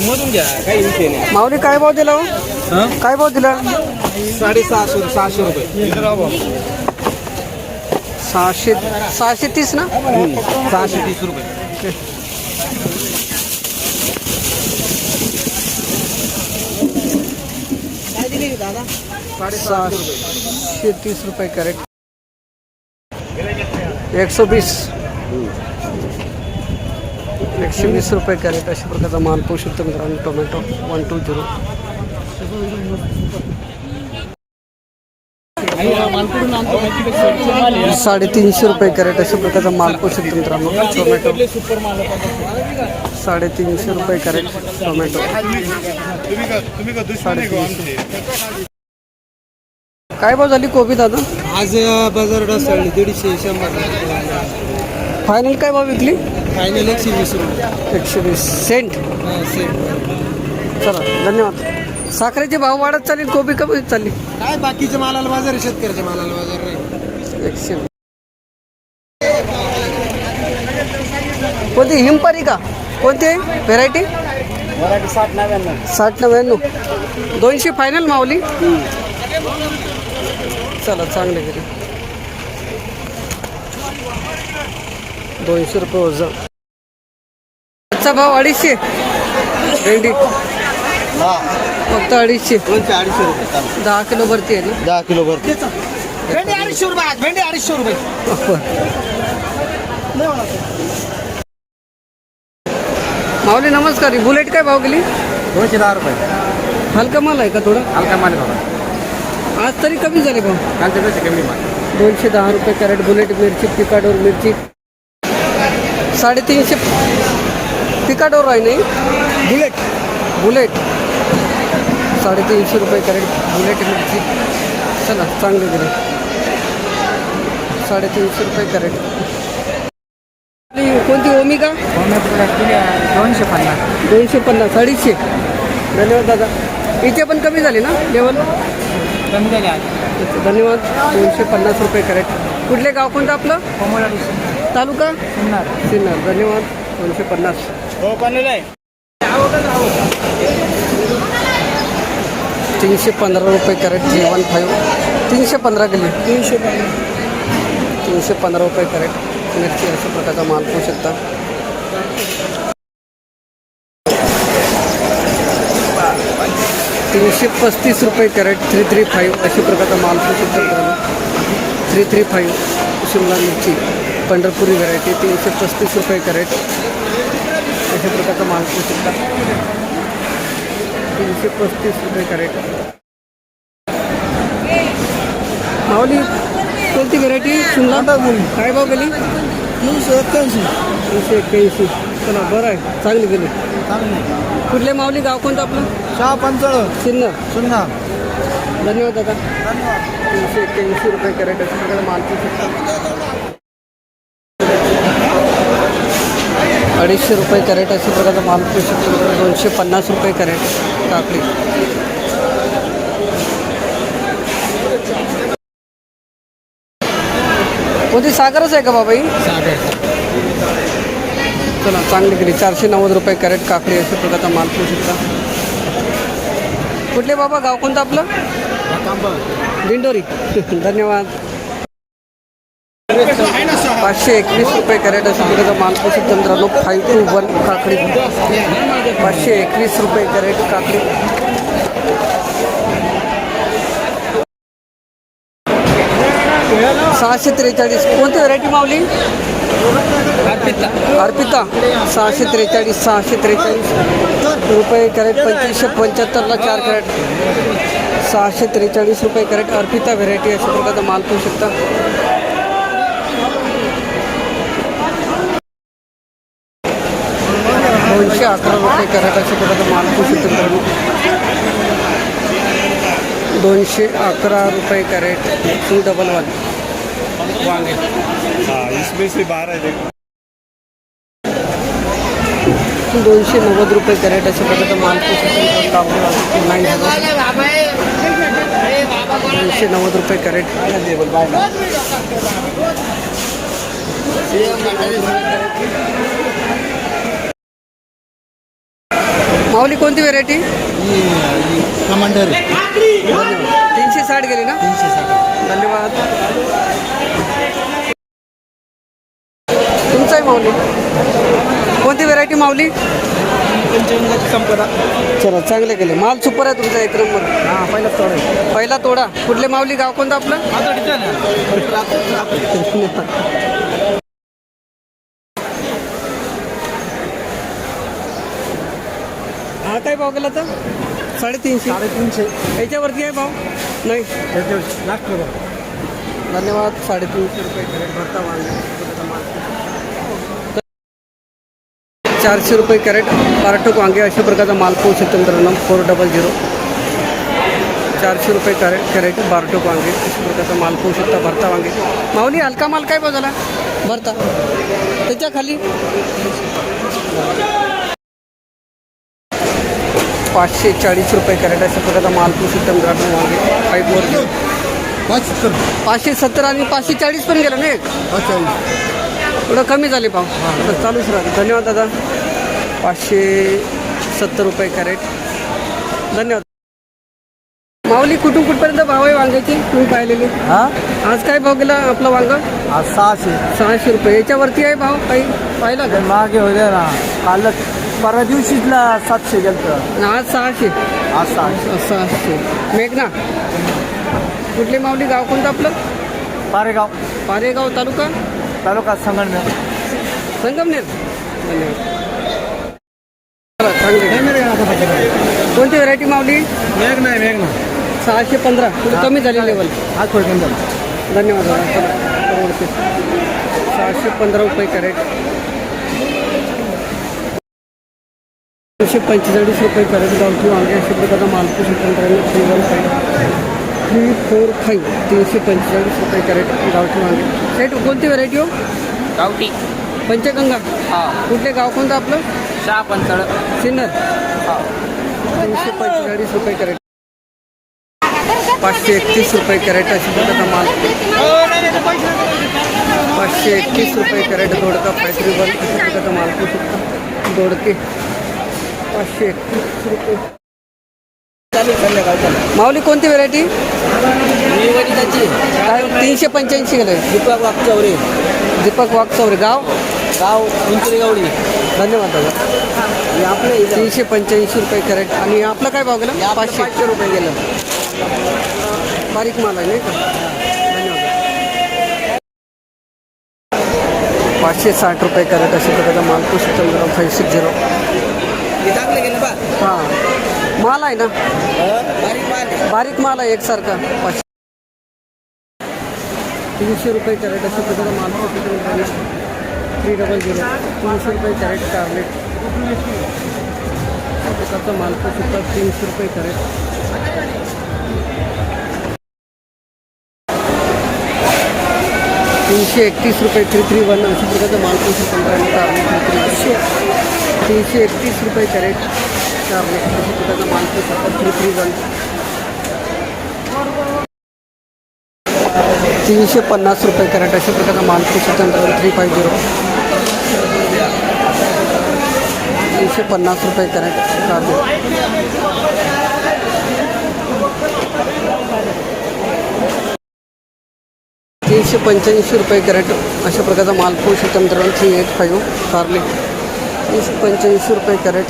मधून घ्या, काही विषय नाही. माऊली काय भाव दिला हो? काय भाव दिला? 650 रुपये. 630 ना? 630 रुपये. काय दिली दादा? 630 रुपये कॅरेट. 120 120 रुपये कॅरेट अशा प्रकारचा माल पाहू शकतो मित्रांनो. टोमॅटो 120 350 रुपये कॅरेट अशा प्रकारचा माल पाहू शकतो मित्रांनो. टोमॅटो 350 रुपये कॅरेट. टोमॅटो 350. काय भाव झाली कोबी दादा? आज बाजार ढासळली 150 100. फायनल काय भाव विकली? फायनल 120 रुपये. 120 सेंट. चला धन्यवाद. साखरेचे भाव वाढत चालेल, कोबी कमी चालली? काय बाकीच्या मालाला बाजार आहे, शेतकऱ्याच्या मालाला बाजार नाही. 120. कोणती हिमपारी का? कोणती व्हेरायटी? 60-99. 200 फायनल मावली. चला चांगले गेले. 200 रुपये वजन. आजचा भाव 250. भेंडी फक्त 250. 250 रुपये. 10 किलो भरती आहे ना? 10 किलो भरते. भेंडी 250 रुपये. भेंडी 250 रुपये. माऊली नमस्कार. ही बुलेट काय भाव गेली? 210 रुपये. हलका माल आहे का थोडा? हलका माल बाबा. आज तरी कमी झाले भाव. कालच्या पेक्षा कमी माल. 210 रुपये कॅरेट. बुलेट मिरची पिकाडोर मिरची 350. पिकाडोर आहे नाही? बुलेट 350 रुपये कॅरेट. बुलेट मिरची चला चांगले गेले. 350 रुपये कॅरेट. कोणती ओमिका? 250. 250. 250. धन्यवाद दादा. इथे पण कमी झाली ना लेवल? कमी झाले आज. धन्यवाद. 250 रुपये कॅरेट. कुठले गाव कोणतं आपलं? तालुका सिन्नर. धन्यवाद. 250. हो बनलेलं आहे. 315 रुपये कॅरेट. J15 315 गेली. 315 रुपये कॅरेट. मिरची अशा प्रकारचा माल पाहू शकता. ₹335 रुपये कॅरेट. 335 अशा प्रकारचा माल पाहू शकता. 335 शिमला मिरची पंढरपुरी व्हरायटी 335 रुपये कॅरेट. अशा प्रकारचा माल पाहू शकता. 335 रुपये कॅरेट. माऊली कोणती व्हरायटी? शिमला काय भाव गेली? 381. चला बरं आहे, चांगली गेली. कुठले माऊली गाव कोणतं आपलं? सिन्नर. धन्यवाद दादा. 381 रुपये कॅरेट अशा प्रकारे माल पाहू शकता. 250 रुपये कॅरेट अशा प्रकारचा माल पाहू शकतो. 250 रुपये कॅरेट काकडी. कोणती सागरच आहे का बाबा ही? चला चांगली गेली. 490 रुपये कॅरेट काकडी अशा प्रकारचा माल पाहू शकता. कुठले बाबा गाव कोणतं आपलं? दिंडोरी. धन्यवाद. 521 रुपये कॅरेट अशा प्रकारचा माल पाहू शकता मित्रांनो. 521 काकडी 521 रुपये कॅरेट काकडी. 643. कोणती व्हरायटी मावली? अर्पिता 643 रुपये कॅरेट. 2575ला 4 कॅरेट. 643 रुपये कॅरेट. अर्पिता व्हरायटी अशा प्रकारचा माल पाहू शकता. ₹211 कॅरेट अशा प्रकारचा माल पाहू शकता. 211 रुपये कॅरेट. 211 वांगे. इसमें से 12 है. 290 रुपये कॅरेट अशा प्रकारचा माल पाहू शकता. 290 रुपये कॅरेट. माऊली कोणती व्हेरायटी? कमांडर 360 गेली ना. 360. धन्यवाद. तुमचं आहे माऊली कोणती व्हेरायटी माऊली? पंचगंगाची संपदा. चला चांगले गेले. माल सुपर आहे तुमचा एक नंबर. हां पहिला तोडा. पहिला तोडा. कुठले माऊली गाव कोणतं आपलं? हा काय भाव गेला तर? 350. 350. याच्यावरती आहे भाव? नाही. लास्ट बघा. धन्यवाद. 350 रुपये कॅरेट भरता वांगे. 400 रुपये कॅरेट पार्टक वांगे अशा प्रकारचा माल पाहू शकतो मित्रांनो. 400. 400 रुपये कॅरेट बारटोक वांगे अशा प्रकारचा माल पाहू शकता. भरता वांगे. माऊली हलका माल काय भाव झाला? भरता त्याच्या खाली 540 रुपये कॅरेट अशा प्रकारचा माल पाहू शकता मित्रांनो. वांगे पाईपवर 570 आणि 540 पण गेलं ना. एक थोडं कमी झाले भाव. आता चालूच राहते. धन्यवाद दादा. 570 रुपये कॅरेट. धन्यवाद. माऊली कुठून कुठपर्यंत भाव आहे वांग्याची तुम्ही पाहिलेली? हां आज काय भाव गेला आपला वांग? आज 600. 600 रुपये. याच्यावरती आहे भाव काही पाहिला का? मागे हो द्या ना. काल परवा दिवशीला 700 गेलं. आज 600. आज 600. 600. मेघना कुठली माऊली गाव कोणतं आपलं? पारेगाव पारेगाव तालुका संगमनेर. संगमनेर. धन्यवाद. चला चांगले. कोणती व्हरायटी माऊली? मेघना 615. थोडी कमी झाली लेवल. आज थोडं कमी झालं. धन्यवाद दादा. चला परवडते. 615 रुपये कॅरेट. 245 रुपये कॅरेट गावठी वांगे अशा प्रकारचा माल पाहू शकतो. 345 345 रुपये कॅरेट गावठी वांगे. सेट कोणती व्हरायटी हो? गावठी. पंचगंगा. हां कुठले गाव कोणतं आपलं? पंचळ. सिन्नर. 345 रुपये कॅरेट. 531 रुपये कॅरेट अशा प्रकारचा माल. 531 रुपये कॅरेट दोडका फॅक्टरीवर अशा प्रकारचा माल पाहू शकतो. दोडके 531 रुपये. माऊली कोणती व्हेरायटी? काय 385 गेलं. दीपक वागचौरे. दीपक वाघचौरे. गाव उंचरी गावडी. धन्यवाद दादा. आपलं 385 रुपये कॅरेट. आणि आपला काय भाव गेला? 500 रुपये गेलं. बारीक माल आहे नाही का? धन्यवाद. 560 रुपये कॅरेट अशा प्रकारचा माल पाहू शकतो. 560. चांगलं गेलं बा. हां माल आहे ना. बारीक माल. बारीक माल आहे एकसारखा. 300 रुपये कॅरेट अशा प्रकारचा माल पाहू शकतो. 300 300 रुपये कॅरेट कार्लेट प्रकारचा माल पाहू शकतो. 300 रुपये कॅरेट. 331 रुपये 331 अशा प्रकारचा माल पाहू शकतो. 331 रुपये कॅरेट कार्लेट अशा प्रकारचा माल पाहू शकतो. 331. 350 रुपये कॅरेट अशा प्रकारचा माल पाहू शकतो. 350. 350 रुपये कॅरेट कार्लेट. 385 रुपये कॅरेट अशा प्रकारचा माल पाहू शकतो मित्रांनो. 385 कार्लेट. 385 रुपये कॅरेट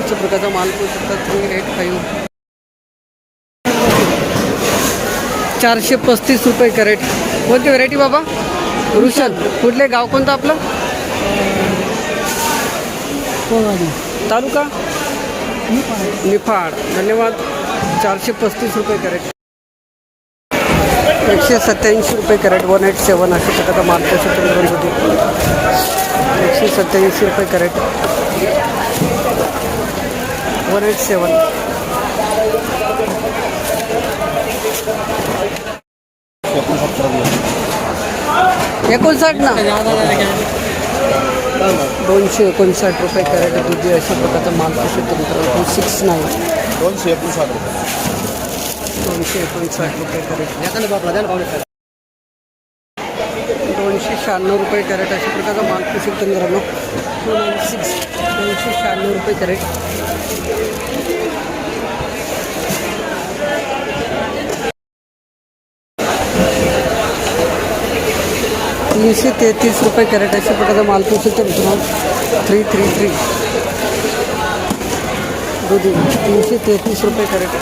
अशा प्रकारचा माल पाहू शकता. 385. 435 रुपये कॅरेट. कोणती व्हरायटी बाबा? रुशन. कुठले गाव कोणतं आपलं? तालुका निफाड. धन्यवाद. 435 रुपये कॅरेट. 187 रुपये कॅरेट. 187 अशा प्रकारचा माल पाहू शकतो. 187 रुपये कॅरेट. 187. 59 ना. 259 रुपये कॅरेट दुधी अशा प्रकारचा माल पाहू शकतो मित्रांनो. 269. 259 रुपये. 259 रुपये कॅरेट. 259 ₹296 कॅरेट अशा प्रकारचा माल पाहू शकतो मित्रांनो. 296 कॅरेट. ₹333 कॅरेट अशा प्रकारचा माल पाहू शकतो मित्रांनो. 333 दुधी ₹333 कॅरेट.